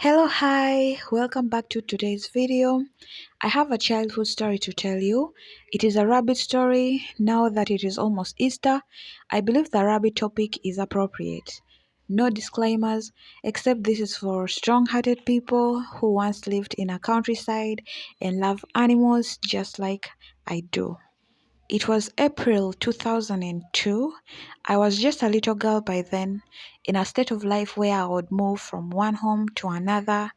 Hello, hi, welcome back to today's video. I have a childhood story to tell you. It is a rabbit story. Now that it is almost Easter, I believe the rabbit topic is appropriate. No disclaimers, except this is for strong hearted people who once lived in a countryside and love animals just like I do. It was April 2002. I was just a little girl by then, in a state of life where I would move from one home to another.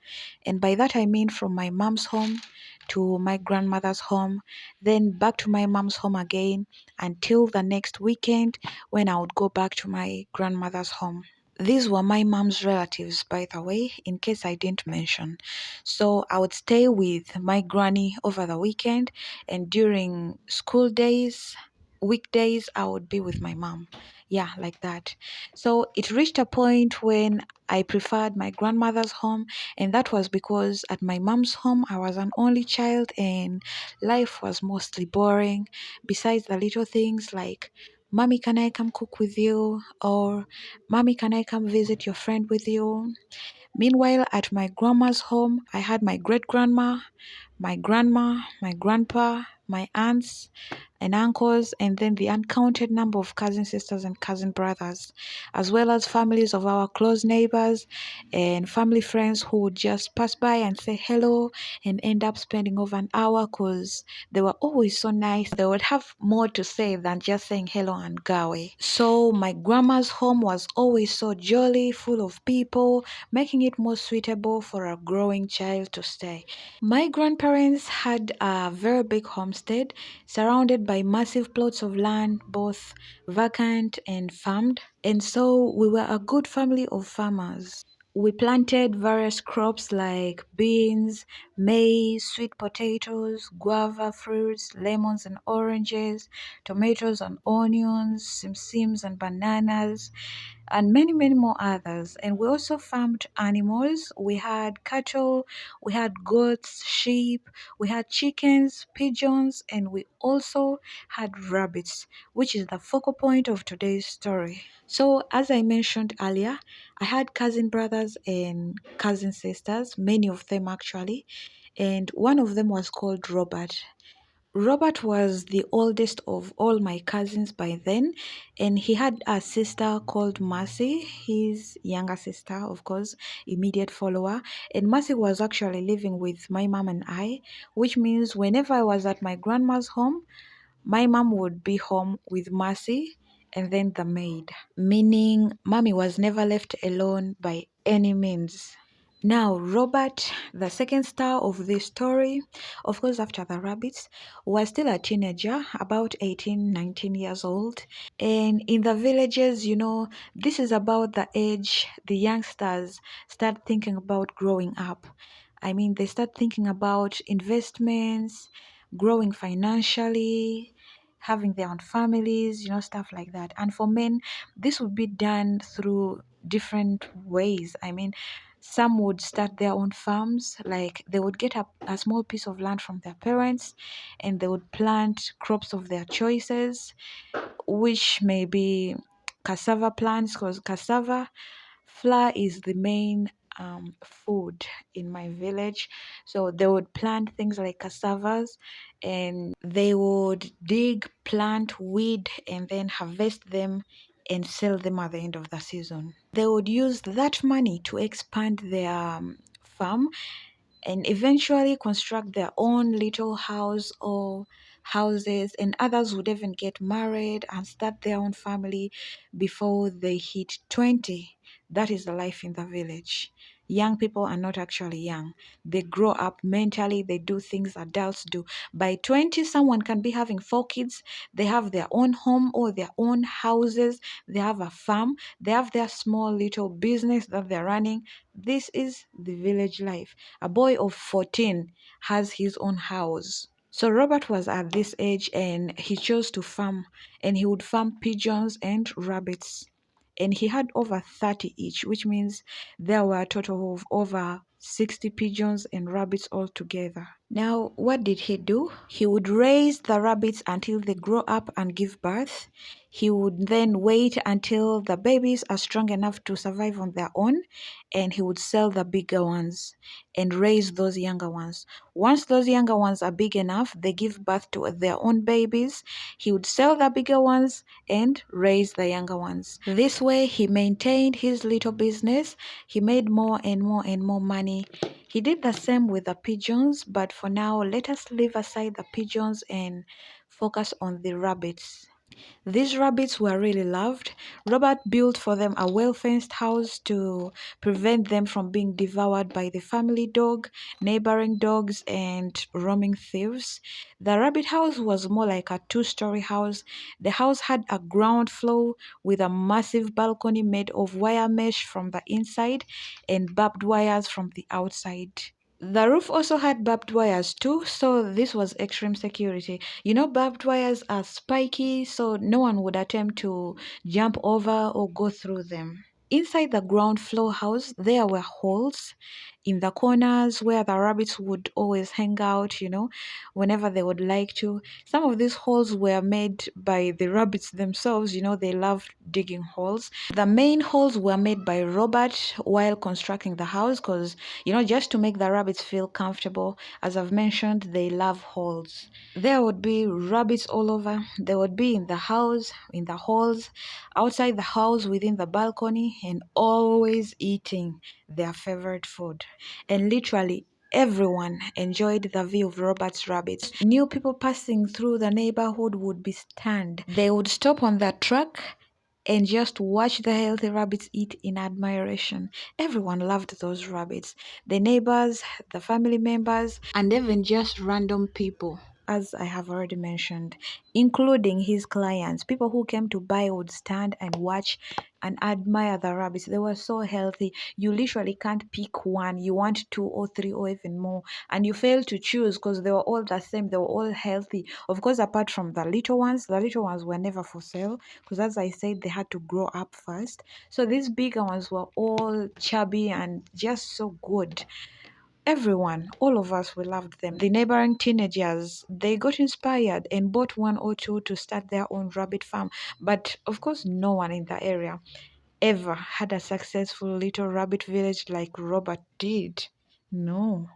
And by that I mean from my mom's home to my grandmother's home, then back to my mom's home again until the next weekend when I would go back to my grandmother's home. These were my mom's relatives, by the way, in case I didn't mention. So I would stay with my granny over the weekend, and during school days, weekdays, I would be with my mom. Yeah, like that. So it reached a point when I preferred my grandmother's home, and that was because at my mom's home, I was an only child and life was mostly boring, besides the little things like, Mommy, can I come cook with you? Or Mommy, can I come visit your friend with you? Meanwhile, at my grandma's home, I had my great grandma, my grandpa, my aunts and uncles, and then the uncounted number of cousin sisters and cousin brothers, as well as families of our close neighbors and family friends who would just pass by and say hello and end up spending over an hour because they were always so nice. They would have more to say than just saying hello and go away. So my grandma's home was always so jolly, full of people, making it more suitable for a growing child to stay. My grandparents had a very big homestead surrounded by massive plots of land, both vacant and farmed. And so we were a good family of farmers. We planted various crops like beans, maize, sweet potatoes, guava fruits, lemons and oranges, tomatoes and onions, simsims and bananas, and many, many more others. And we also farmed animals. We had cattle, we had goats, sheep, we had chickens, pigeons, and we also had rabbits, which is the focal point of today's story. So, as I mentioned earlier, I had cousin brothers and cousin sisters, many of them actually, and one of them was called Robert. Robert was the oldest of all my cousins by then, and he had a sister called Mercy, his younger sister, of course, immediate follower. And Mercy was actually living with my mom and I, which means whenever I was at my grandma's home, my mom would be home with Mercy and then the maid, meaning mommy was never left alone by any means. Now, Robert, the second star of this story, of course, after the rabbits, was still a teenager, about 18, 19 years old. And in the villages, this is about the age the youngsters start thinking about growing up. I mean, they start thinking about investments, growing financially, having their own families, stuff like that. And for men, this would be done through different ways. I mean, some would start their own farms, like they would get a small piece of land from their parents and they would plant crops of their choices, which may be cassava plants, because cassava flour is the main food in my village. So they would plant things like cassavas and they would dig, plant, weed, and then harvest them and sell them at the end of the season. They would use that money to expand their farm and eventually construct their own little house or houses, and others would even get married and start their own family before they hit 20. That is the life in the village. Young people are not actually young. They grow up mentally, they do things adults do. By 20, someone can be having 4 kids, they have their own home or their own houses, they have a farm, they have their small little business that they're running. This is the village life. A boy of 14 has his own house. So Robert was at this age and he chose to farm, and he would farm pigeons and rabbits. And he had over 30 each, which means there were a total of over 60 pigeons and rabbits altogether. Now, what did he do? He would raise the rabbits until they grow up and give birth. He would then wait until the babies are strong enough to survive on their own, and he would sell the bigger ones and raise those younger ones. Once those younger ones are big enough, they give birth to their own babies. He would sell the bigger ones and raise the younger ones. This way, he maintained his little business. He made more and more and more money. He did the same with the pigeons, but for now, let us leave aside the pigeons and focus on the rabbits. These rabbits were really loved. Robert built for them a well fenced house to prevent them from being devoured by the family dog, neighboring dogs, and roaming thieves. The rabbit house was more like a two-story house. The house had a ground floor with a massive balcony made of wire mesh from the inside and barbed wires from the outside. The roof also had barbed wires too, so this was extreme security. You know, barbed wires are spiky, so no one would attempt to jump over or go through them. Inside the ground floor house, there were holes in the corners where the rabbits would always hang out, whenever they would like to. Some of these holes were made by the rabbits themselves, they loved digging holes. The main holes were made by Robert while constructing the house because, just to make the rabbits feel comfortable. As I've mentioned, they love holes. There would be rabbits all over. They would be in the house, in the halls, outside the house, within the balcony, and always eating their favorite food. And literally, everyone enjoyed the view of Robert's rabbits. New people passing through the neighborhood would be stunned. They would stop on their truck and just watch the healthy rabbits eat in admiration. Everyone loved those rabbits. The neighbors, the family members, and even just random people, as I have already mentioned, including his clients. People who came to buy would stand and watch and admire the rabbits. They were so healthy. You literally can't pick one. You want two or three or even more. And you fail to choose because they were all the same. They were all healthy. Of course, apart from the little ones were never for sale because, as I said, they had to grow up first. So these bigger ones were all chubby and just so good. Everyone, all of us, we loved them. The neighboring teenagers, they got inspired and bought one or two to start their own rabbit farm. But of course, no one in the area ever had a successful little rabbit village like Robert did. No.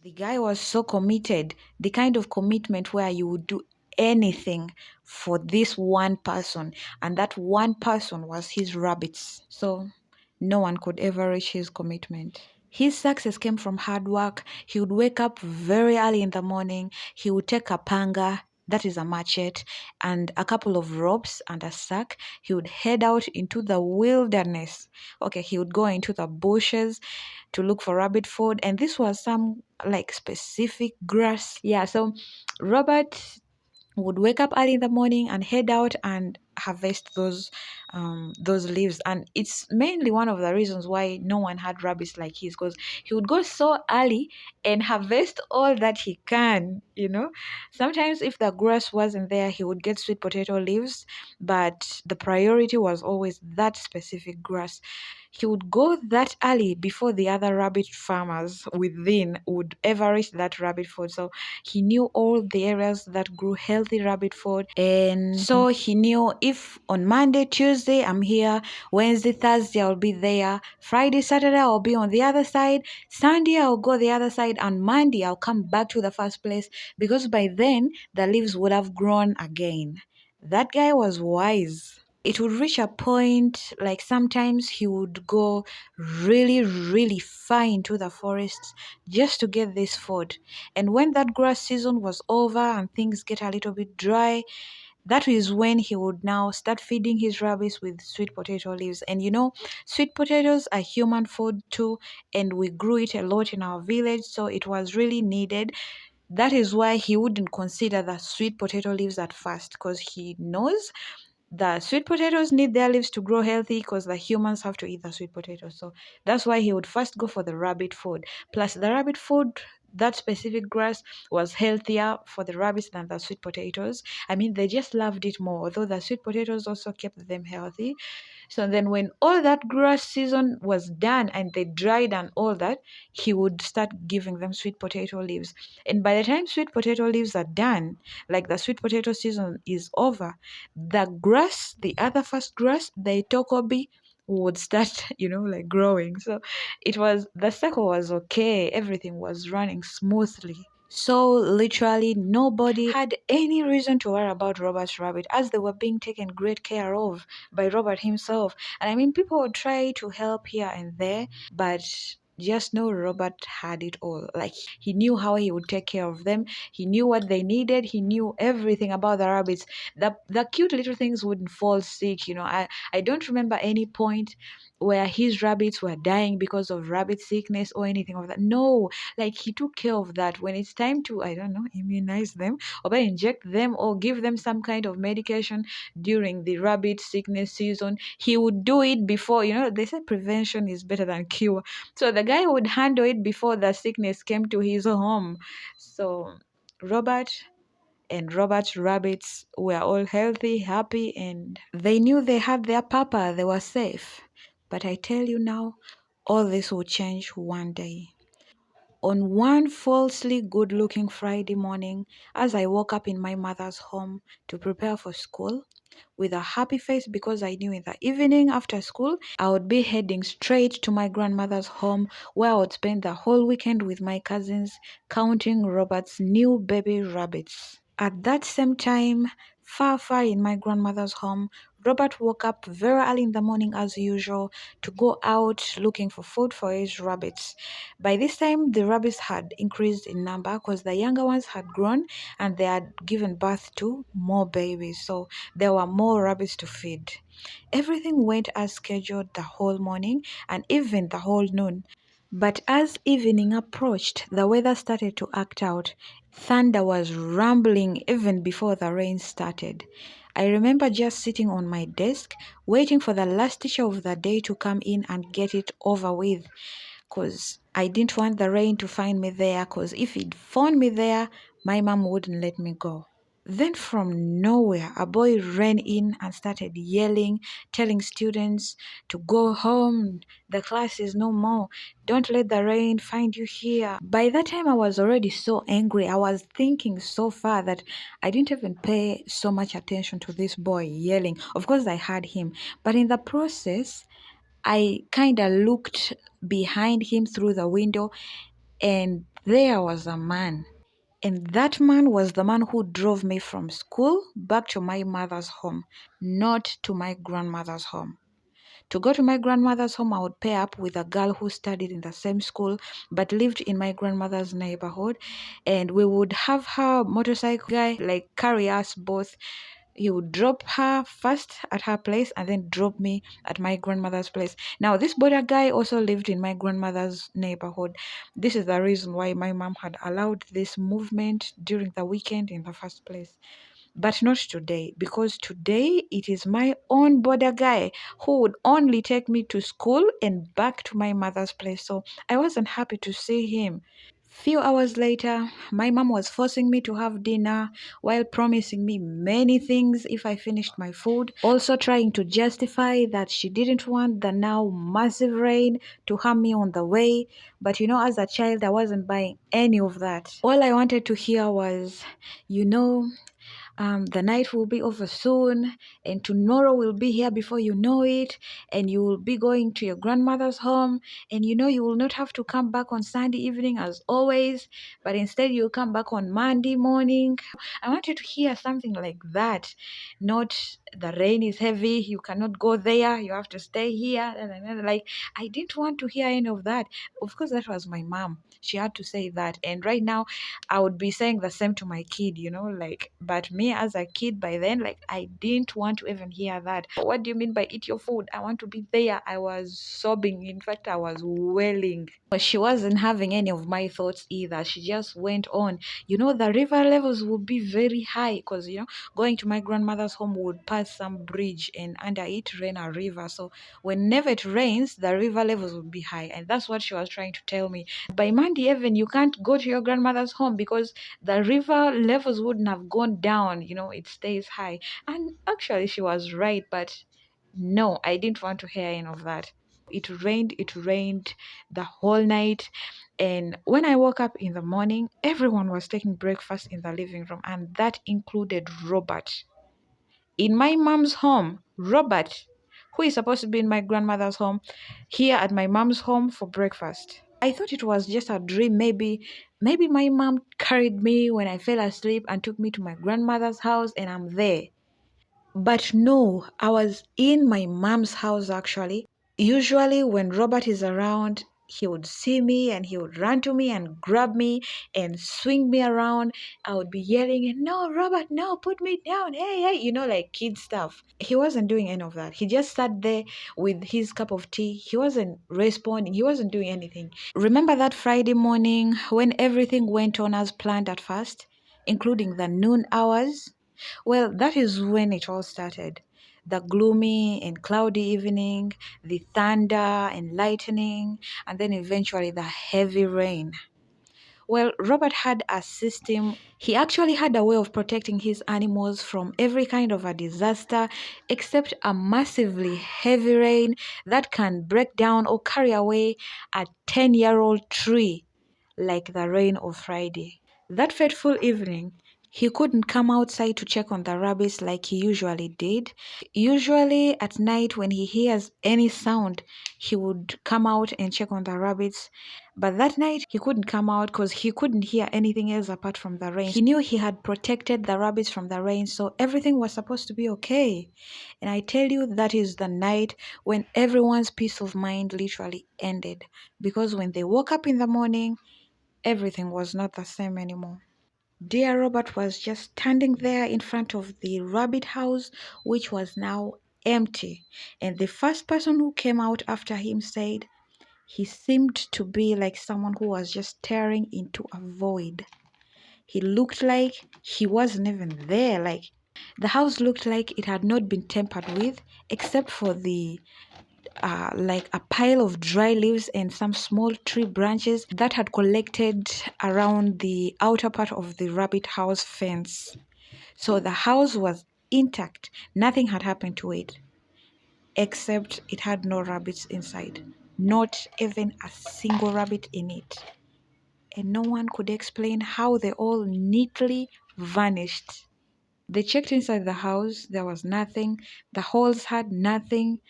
The guy was so committed, the kind of commitment where you would do anything for this one person, and that one person was his rabbits. So no one could ever reach his commitment. His success came from hard work. He would wake up very early in the morning. He would take a panga, that is a machete, and a couple of ropes and a sack. He would head out into the wilderness. Okay, he would go into the bushes to look for rabbit food, and this was some like specific grass. Yeah, so Robert would wake up early in the morning and head out and harvest those leaves, and it's mainly one of the reasons why no one had rabbits like his, because he would go so early and harvest all that he can. Sometimes if the grass wasn't there, he would get sweet potato leaves, but the priority was always that specific grass. He would go that early before the other rabbit farmers within would ever reach that rabbit food. So he knew all the areas that grew healthy rabbit food. And so he knew if on Monday, Tuesday, I'm here, Wednesday, Thursday, I'll be there, Friday, Saturday, I'll be on the other side, Sunday, I'll go the other side, and Monday, I'll come back to the first place because by then the leaves would have grown again. That guy was wise. It would reach a point like sometimes he would go really, really far into the forests just to get this food. And when that grass season was over and things get a little bit dry, that is when he would now start feeding his rabbits with sweet potato leaves. And sweet potatoes are human food too, and we grew it a lot in our village, so it was really needed. That is why he wouldn't consider the sweet potato leaves at first, because he knows the sweet potatoes need their leaves to grow healthy because the humans have to eat the sweet potatoes. So that's why he would first go for the rabbit food. Plus, the rabbit food, that specific grass, was healthier for the rabbits than the sweet potatoes. I mean, they just loved it more, although the sweet potatoes also kept them healthy. So then when all that grass season was done and they dried and all that, he would start giving them sweet potato leaves. And by the time sweet potato leaves are done, like the sweet potato season is over, the grass, the other first grass, the itokobi, would start, like growing. So it was, the cycle was okay. Everything was running smoothly. So literally nobody had any reason to worry about Robert's rabbit, as they were being taken great care of by Robert himself. And I mean, people would try to help here and there, but just know Robert had it all. Like, he knew how he would take care of them. He knew what they needed. He knew everything about the rabbits. The cute little things wouldn't fall sick. I don't remember any point where his rabbits were dying because of rabbit sickness or anything of that. No, like, he took care of that. When it's time to, I don't know, immunize them or inject them or give them some kind of medication during the rabbit sickness season, he would do it before. They say prevention is better than cure. So the guy would handle it before the sickness came to his home. So Robert and Robert's rabbits were all healthy, happy, and they knew they had their papa. They were safe. But I tell you now, all this will change one day. On one falsely good looking Friday morning, as I woke up in my mother's home to prepare for school, with a happy face because I knew in the evening after school I would be heading straight to my grandmother's home, where I would spend the whole weekend with my cousins counting Robert's new baby rabbits. At that same time, far, far in my grandmother's home, Robert woke up very early in the morning as usual to go out looking for food for his rabbits. By this time, the rabbits had increased in number because the younger ones had grown and they had given birth to more babies. So there were more rabbits to feed. Everything went as scheduled the whole morning and even the whole noon. But as evening approached, the weather started to act out. Thunder was rumbling even before the rain started. I remember just sitting on my desk, waiting for the last teacher of the day to come in and get it over with, because I didn't want the rain to find me there, because if it found me there, my mom wouldn't let me go. Then from nowhere, a boy ran in and started yelling, telling students to go home. The class is no more. Don't let the rain find you here. By that time, I was already so angry. I was thinking so far that I didn't even pay so much attention to this boy yelling. Of course, I heard him. But in the process, I kind of looked behind him through the window, and there was a man. And that man was the man who drove me from school back to my mother's home, not to my grandmother's home. To go to my grandmother's home, I would pair up with a girl who studied in the same school but lived in my grandmother's neighborhood. And we would have her motorcycle guy like carry us both. He would drop her first at her place and then drop me at my grandmother's place. Now, this border guy also lived in my grandmother's neighborhood. This is the reason why my mom had allowed this movement during the weekend in the first place. But not today, because today it is my own border guy who would only take me to school and back to my mother's place. So I wasn't happy to see him. Few hours later, my mom was forcing me to have dinner while promising me many things if I finished my food, also trying to justify that she didn't want the now massive rain to harm me on the way. But as a child, I wasn't buying any of that. All I wanted to hear was, you know, the night will be over soon, and tomorrow will be here before you know it, and you will be going to your grandmother's home, and you will not have to come back on Sunday evening as always, but instead you'll come back on Monday morning. I wanted to hear something like that, not the rain is heavy, you cannot go there, you have to stay here. Like, I didn't want to hear any of that. Of course, that was my mom. She had to say that, and right now I would be saying the same to my kid, like, but me as a kid by then, like, I didn't want to even hear that. What do you mean by eat your food? I want to be there. I was sobbing. In fact, I was wailing. But she wasn't having any of my thoughts either. She just went on. The river levels would be very high because, going to my grandmother's home would pass some bridge and under it ran a river. So whenever it rains, the river levels would be high. And that's what she was trying to tell me. By Monday even, you can't go to your grandmother's home because the river levels wouldn't have gone down. It stays high. And actually, she was right, but No, I didn't want to hear any of that. It rained the whole night. And when I woke up in the morning, everyone was taking breakfast in the living room, and that included Robert. In my mom's home, Robert, who is supposed to be in my grandmother's home, here at my mom's home for breakfast. I thought it was just a dream. Maybe my mom carried me when I fell asleep and took me to my grandmother's house and I'm there. But no, I was in my mom's house actually. Usually, when Robert is around, he would see me and he would run to me and grab me and swing me around. I would be yelling, "No, Robert, no, put me down. Hey, hey," like kid stuff. He wasn't doing any of that. He just sat there with his cup of tea. He wasn't responding, he wasn't doing anything. Remember that Friday morning when everything went on as planned at first, including the noon hours? Well, that is when it all started. The gloomy and cloudy evening, the thunder and lightning, and then eventually the heavy rain. Well, Robert had a system. He actually had a way of protecting his animals from every kind of a disaster, except a massively heavy rain that can break down or carry away a 10-year-old tree, like the rain of Friday. That fateful evening, he couldn't come outside to check on the rabbits like he usually did. Usually at night, when he hears any sound, he would come out and check on the rabbits. But that night, he couldn't come out because he couldn't hear anything else apart from the rain. He knew he had protected the rabbits from the rain, so everything was supposed to be okay. And I tell you, that is the night when everyone's peace of mind literally ended. Because when they woke up in the morning, everything was not the same anymore. Dear Robert was just standing there in front of the rabbit house, which was now empty. And the first person who came out after him said he seemed to be like someone who was just staring into a void. He looked like he wasn't even there. Like the house looked like it had not been tampered with, except for the like a pile of dry leaves and some small tree branches that had collected around the outer part of the rabbit house fence. So the house was intact, nothing had happened to it, except it had no rabbits inside, not even a single rabbit in it. And no one could explain how they all neatly vanished. They checked inside the house, there was nothing. The halls had nothing.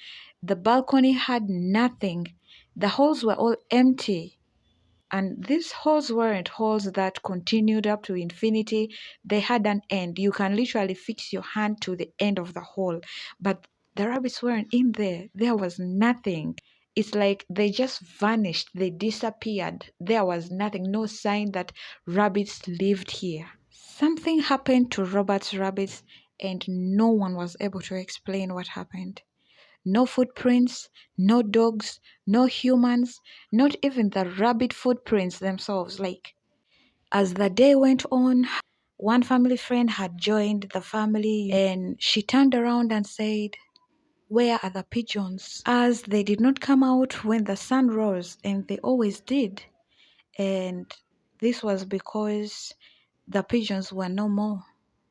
The balcony had nothing. The halls were all empty. And these halls weren't halls that continued up to infinity. They had an end. You can literally fix your hand to the end of the hall. But the rabbits weren't in there. There was nothing. It's like they just vanished. They disappeared. There was nothing, no sign that rabbits lived here. Something happened to Robert's rabbits, and no one was able to explain what happened. No footprints, no dogs, no humans, not even the rabbit footprints themselves. Like, as the day went on, one family friend had joined the family and she turned around and said, "Where are the pigeons?" As they did not come out when the sun rose, and they always did. And this was because the pigeons were no more.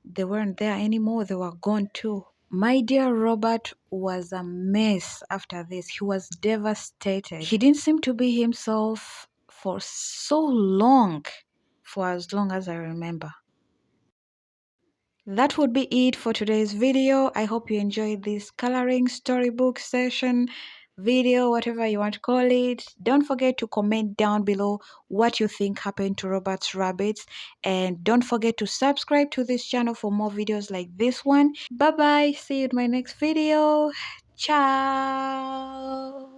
They weren't there anymore. They were gone too. My dear Robert was a mess after this. He was devastated. He didn't seem to be himself for so long, for as long as I remember. That would be it for today's video. I hope you enjoyed this coloring storybook session, video, whatever you want to call it. Don't forget to comment down below what you think happened to Robert's rabbits, and don't forget to subscribe to this channel for more videos like this one. Bye bye, see you in my next video. Ciao.